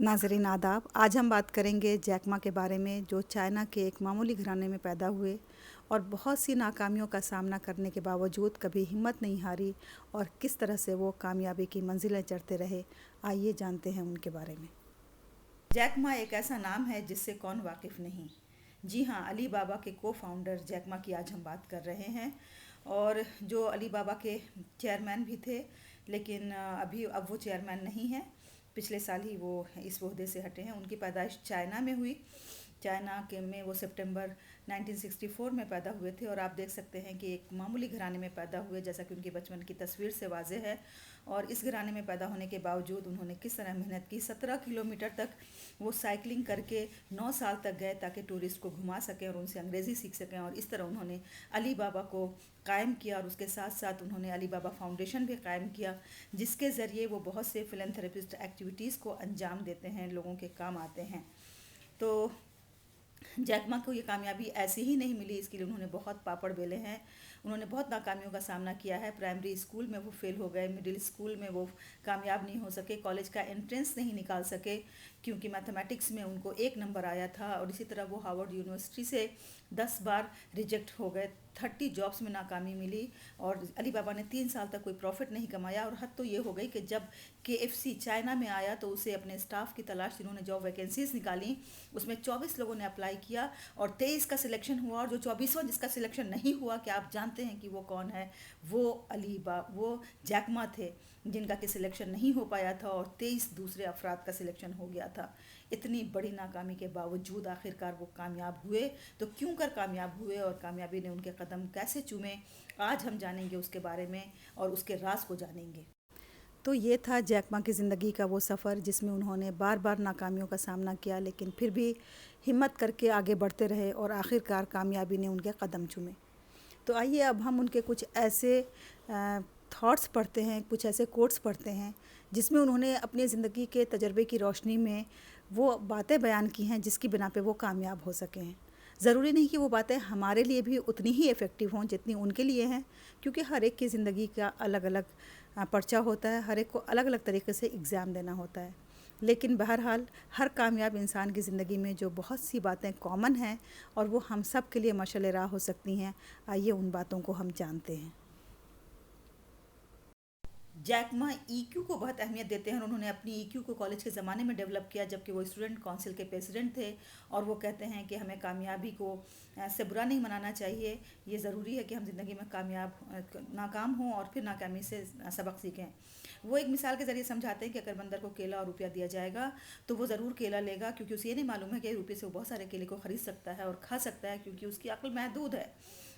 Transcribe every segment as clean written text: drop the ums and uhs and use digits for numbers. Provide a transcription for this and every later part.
नाज़रीन आदाब। आज हम बात करेंगे जैक मा के बारे में, जो चाइना के एक मामूली घराने में पैदा हुए और बहुत सी नाकामियों का सामना करने के बावजूद कभी हिम्मत नहीं हारी और किस तरह से वो कामयाबी की मंजिलें चढ़ते रहे। आइए जानते हैं उनके बारे में। जैक मा एक ऐसा नाम है जिससे कौन वाकिफ़ नहीं। जी हाँ, अली बाबा के को फाउंडर जैक मा की आज हम बात कर रहे हैं, और जो अली बाबा के चेयरमैन भी थे, लेकिन अब वो चेयरमैन नहीं है। पिछले साल ही वो इस ओहदे से हटे हैं। उनकी पैदाइश चाइना में हुई। चाइना के में वो सितंबर 1964 में पैदा हुए थे, और आप देख सकते हैं कि एक मामूली घराने में पैदा हुए, जैसा कि उनके बचपन की तस्वीर से वाज़ेह है। और इस घराने में पैदा होने के बावजूद उन्होंने किस तरह मेहनत की। 17 किलोमीटर तक वो साइकिलिंग करके 9 साल तक गए ताकि टूरिस्ट को घुमा सकें और उनसे अंग्रेज़ी सीख सकें, और इस तरह उन्होंने अली बाबा को कायम किया। और उसके साथ साथ उन्होंने अली बाबा फाउंडेशन भी कायम किया, जिसके ज़रिए वो बहुत से फिलैंथ्रोपिस्ट एक्टिविटीज़ को अंजाम देते हैं, लोगों के काम आते हैं। तो जैक मा को ये कामयाबी ऐसे ही नहीं मिली, इसके लिए उन्होंने बहुत पापड़ बेले हैं। उन्होंने बहुत नाकामियों का सामना किया है। प्राइमरी स्कूल में वो फेल हो गए, मिडिल स्कूल में वो कामयाब नहीं हो सके, कॉलेज का एंट्रेंस नहीं निकाल सके क्योंकि मैथमेटिक्स में उनको 1 नंबर आया था। और इसी तरह वो हार्वर्ड यूनिवर्सिटी से 10 बार रिजेक्ट हो गए। 30 जॉब्स में नाकामी मिली, और अली बाबा ने 3 साल तक कोई प्रॉफिट नहीं कमाया। और हद तो ये हो गई कि जब KFC चाइना में आया तो उसे अपने स्टाफ की तलाश, जिन्होंने जॉब वैकेंसीज निकाली, उसमें 24 लोगों ने अप्लाई किया और 23 का सिलेक्शन हुआ। और जो 24वां जिसका सिलेक्शन नहीं हुआ, क्या आप जानते हैं कि वो कौन है? वो जैक मा थे, जिनका कि सिलेक्शन नहीं हो पाया था और 23 दूसरे अफराद का सिलेक्शन हो गया था। इतनी बड़ी नाकामी के बावजूद आखिरकार वो कामयाब हुए। तो क्यों कर कामयाब हुए और कामयाबी ने उनके कदम कैसे चूमे, आज हम जानेंगे उसके बारे में और उसके राज को जानेंगे। तो ये था जैक मा की ज़िंदगी का वो सफ़र, जिसमें उन्होंने बार बार नाकामियों का सामना किया, लेकिन फिर भी हिम्मत करके आगे बढ़ते रहे और आखिरकार कामयाबी ने उनके कदम चूमे। तो आइए अब हम उनके कुछ ऐसे थॉट्स पढ़ते हैं, कुछ ऐसे कोट्स पढ़ते हैं, जिसमें उन्होंने अपनी ज़िंदगी के तजर्बे की रोशनी में वो बातें बयान की हैं जिसकी बिना पे वो कामयाब हो सके हैं। ज़रूरी नहीं कि वो बातें हमारे लिए भी उतनी ही इफ़ेक्टिव हों जितनी उनके लिए हैं, क्योंकि हर एक की ज़िंदगी का अलग अलग पर्चा होता है, हर एक को अलग अलग तरीके से एग्ज़ाम देना होता है। लेकिन बहरहाल हर कामयाब इंसान की ज़िंदगी में जो बहुत सी बातें कॉमन हैं और वो हम सब के लिए मशाल राह हो सकती हैं, आइए उन बातों को हम जानते हैं। जैक मा EQ को बहुत अहमियत देते हैं, और उन्होंने अपनी EQ को कॉलेज के ज़माने में डेवलप किया जबकि वो स्टूडेंट काउंसिल के प्रेसिडेंट थे। और वो कहते हैं कि हमें कामयाबी को से बुरा नहीं मनाना चाहिए। ये ज़रूरी है कि हम ज़िंदगी में नाकाम हों और फिर नाकामी से सबक सीखें। वो एक मिसाल के ज़रिए समझाते हैं कि अगर बंदर को केला और रुपया दिया जाएगा तो वो ज़रूर केला लेगा, क्योंकि उसे ये नहीं मालूम है कि रुपये से वो बहुत सारे केले को ख़रीद सकता है और खा सकता है, क्योंकि उसकी अक्ल महदूद है।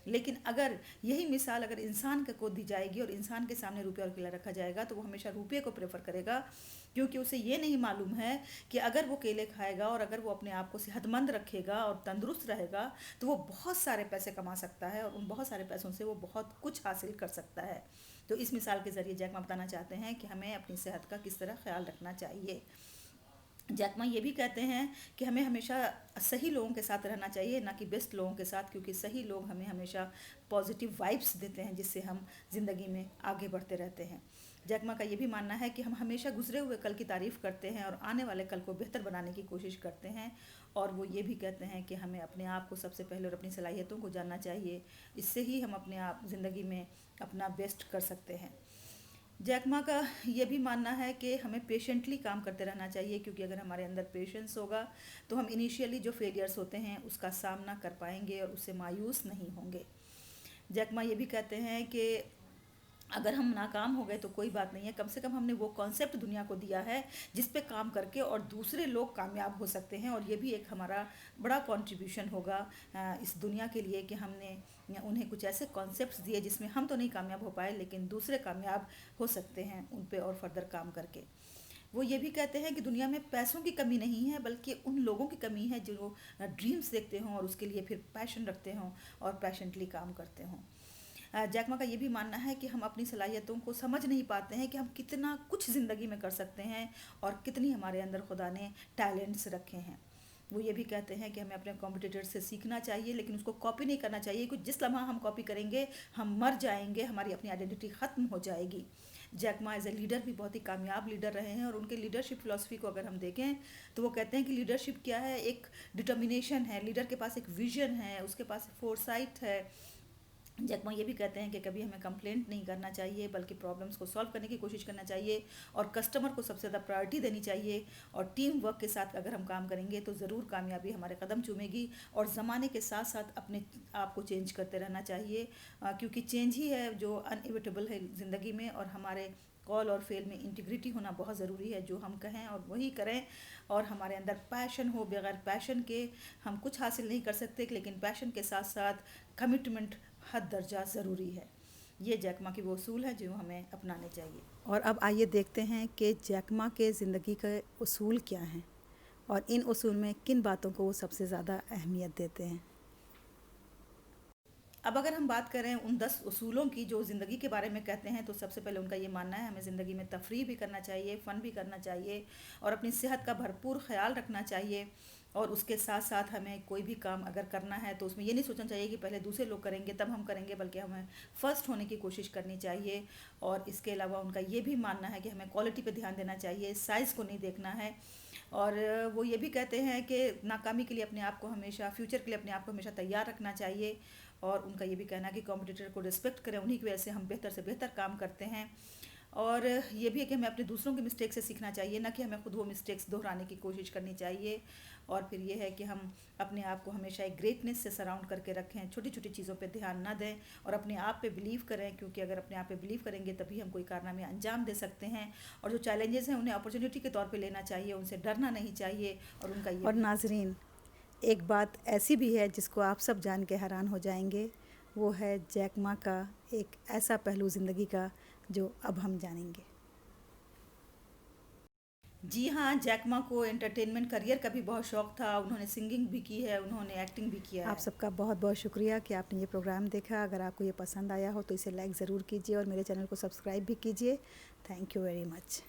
लेकिन अगर यही मिसाल अगर इंसान को दी जाएगी और इंसान के सामने रुपये और केला रखा जाएगा, तो वो हमेशा रुपये को प्रेफर करेगा, क्योंकि उसे ये नहीं मालूम है कि अगर वो केले खाएगा और अगर वो अपने आप को सेहतमंद रखेगा और तंदुरुस्त रहेगा, तो वो बहुत सारे पैसे कमा सकता है और उन बहुत सारे पैसों से वो बहुत कुछ हासिल कर सकता है। तो इस मिसाल के ज़रिए जैक मा बताना चाहते हैं कि हमें अपनी सेहत का किस तरह ख्याल रखना चाहिए। जैक मा ये भी कहते हैं कि हमें हमेशा सही लोगों के साथ रहना चाहिए, ना कि बेस्ट लोगों के साथ, क्योंकि सही लोग हमें हमेशा पॉजिटिव वाइब्स देते हैं, जिससे हम ज़िंदगी में आगे बढ़ते रहते हैं। जैक मा का ये भी मानना है कि हम हमेशा गुजरे हुए कल की तारीफ़ करते हैं और आने वाले कल को बेहतर बनाने की कोशिश करते हैं। और वो ये भी कहते हैं कि हमें अपने आप को सबसे पहले और अपनी सलाहियतों को जानना चाहिए। इससे ही हम अपने आप ज़िंदगी में अपना बेस्ट कर सकते हैं। जैक मा का ये भी मानना है कि हमें पेशेंटली काम करते रहना चाहिए, क्योंकि अगर हमारे अंदर पेशेंस होगा तो हम इनिशियली जो फेलियर्स होते हैं उसका सामना कर पाएंगे और उससे मायूस नहीं होंगे। जैक मा ये भी कहते हैं कि अगर हम नाकाम हो गए तो कोई बात नहीं है, कम से कम हमने वो कॉन्सेप्ट दुनिया को दिया है जिस पे काम करके और दूसरे लोग कामयाब हो सकते हैं। और ये भी एक हमारा बड़ा कंट्रीब्यूशन होगा इस दुनिया के लिए कि हमने उन्हें कुछ ऐसे कॉन्सेप्ट्स दिए जिसमें हम तो नहीं कामयाब हो पाए, लेकिन दूसरे कामयाब हो सकते हैं उन पे और फर्दर काम करके। वो ये भी कहते हैं कि दुनिया में पैसों की कमी नहीं है, बल्कि उन लोगों की कमी है जो ड्रीम्स देखते हों और उसके लिए फिर पैशन रखते हों और पैशनेटली काम करते हों। जैक मा का ये भी मानना है कि हम अपनी सलाहियतों को समझ नहीं पाते हैं कि हम कितना कुछ ज़िंदगी में कर सकते हैं और कितनी हमारे अंदर खुदा ने टैलेंट्स रखे हैं। वो ये भी कहते हैं कि हमें अपने कॉम्पिटिटर से सीखना चाहिए, लेकिन उसको कॉपी नहीं करना चाहिए, क्योंकि जिस लम्हा हम कॉपी करेंगे हम मर जाएंगे, हमारी अपनी आइडेंटिटी ख़त्म हो जाएगी। Jack Ma as a leader भी बहुत ही कामयाब लीडर रहे हैं, और उनके लीडरशिप फिलॉसफी को अगर हम देखें तो वो कहते हैं कि लीडरशिप क्या है, एक डिटर्मिनेशन है, लीडर के पास एक विजन है, उसके पास फोरसाइट है। जैक मा ये भी कहते हैं कि कभी हमें कंप्लेंट नहीं करना चाहिए, बल्कि प्रॉब्लम्स को सॉल्व करने की कोशिश करना चाहिए, और कस्टमर को सबसे ज़्यादा प्रायोरिटी देनी चाहिए, और टीम वर्क के साथ अगर हम काम करेंगे तो ज़रूर कामयाबी हमारे कदम चूमेगी। और ज़माने के साथ साथ अपने आप को चेंज करते रहना चाहिए, क्योंकि चेंज ही है जो अनइविटेबल है ज़िंदगी में, और हमारे कॉल और फेल में इंटीग्रिटी होना बहुत ज़रूरी है, जो हम कहें और वही करें, और हमारे अंदर पैशन हो, बगैर पैशन के हम कुछ हासिल नहीं कर सकते, लेकिन पैशन के साथ साथ कमिटमेंट हद दर्जा ज़रूरी है। ये जैक मा की वो उसूल है जो हमें अपनाने चाहिए। और अब आइए देखते हैं कि जैक मा के ज़िंदगी के उसूल क्या हैं, और इन उसूल में किन बातों को वो सबसे ज़्यादा अहमियत देते हैं। अब अगर हम बात करें उन 10 उसूलों की जो ज़िंदगी के बारे में कहते हैं, तो सबसे पहले उनका ये मानना है हमें ज़िंदगी में तफरीह भी करना चाहिए, फ़न भी करना चाहिए, और अपनी सेहत का भरपूर ख्याल रखना चाहिए। और उसके साथ साथ हमें कोई भी काम अगर करना है तो उसमें ये नहीं सोचना चाहिए कि पहले दूसरे लोग करेंगे तब हम करेंगे, बल्कि हमें फ़र्स्ट होने की कोशिश करनी चाहिए। और इसके अलावा उनका ये भी मानना है कि हमें क्वालिटी पे ध्यान देना चाहिए, साइज़ को नहीं देखना है। और वो ये भी कहते हैं कि नाकामी के लिए अपने आप को हमेशा, फ्यूचर के लिए अपने आप को हमेशा तैयार रखना चाहिए। और उनका ये भी कहना है कि कॉम्पिटिटर को रिस्पेक्ट करें, उन्हीं की वजह से हम बेहतर से बेहतर काम करते हैं। और ये भी है कि हमें अपने दूसरों की मिस्टेक से सीखना चाहिए, ना कि हमें खुद वो मिस्टेक्स दोहराने की कोशिश करनी चाहिए। और फिर ये है कि हम अपने आप को हमेशा एक ग्रेटनेस से सराउंड करके रखें, छोटी छोटी चीज़ों पे ध्यान ना दें, और अपने आप पे बिलीव करें, क्योंकि अगर अपने आप पे बिलीव करेंगे तभी हम कोई कारनामे अंजाम दे सकते हैं। और जो चैलेंजेस हैं उन्हें अपॉर्चुनिटी के तौर पे लेना चाहिए, उनसे डरना नहीं चाहिए। और उनका ये, और नाजरीन, एक बात ऐसी भी है जिसको आप सब जान के हैरान हो जाएंगे, वो है जैक मा का एक ऐसा पहलू ज़िंदगी का जो अब हम जानेंगे। जी हाँ, जैक मा को एंटरटेनमेंट करियर का भी बहुत शौक था, उन्होंने सिंगिंग भी की है, उन्होंने एक्टिंग भी किया है। आप सबका बहुत बहुत शुक्रिया कि आपने ये प्रोग्राम देखा। अगर आपको ये पसंद आया हो तो इसे लाइक ज़रूर कीजिए, और मेरे चैनल को सब्सक्राइब भी कीजिए। Thank you very much.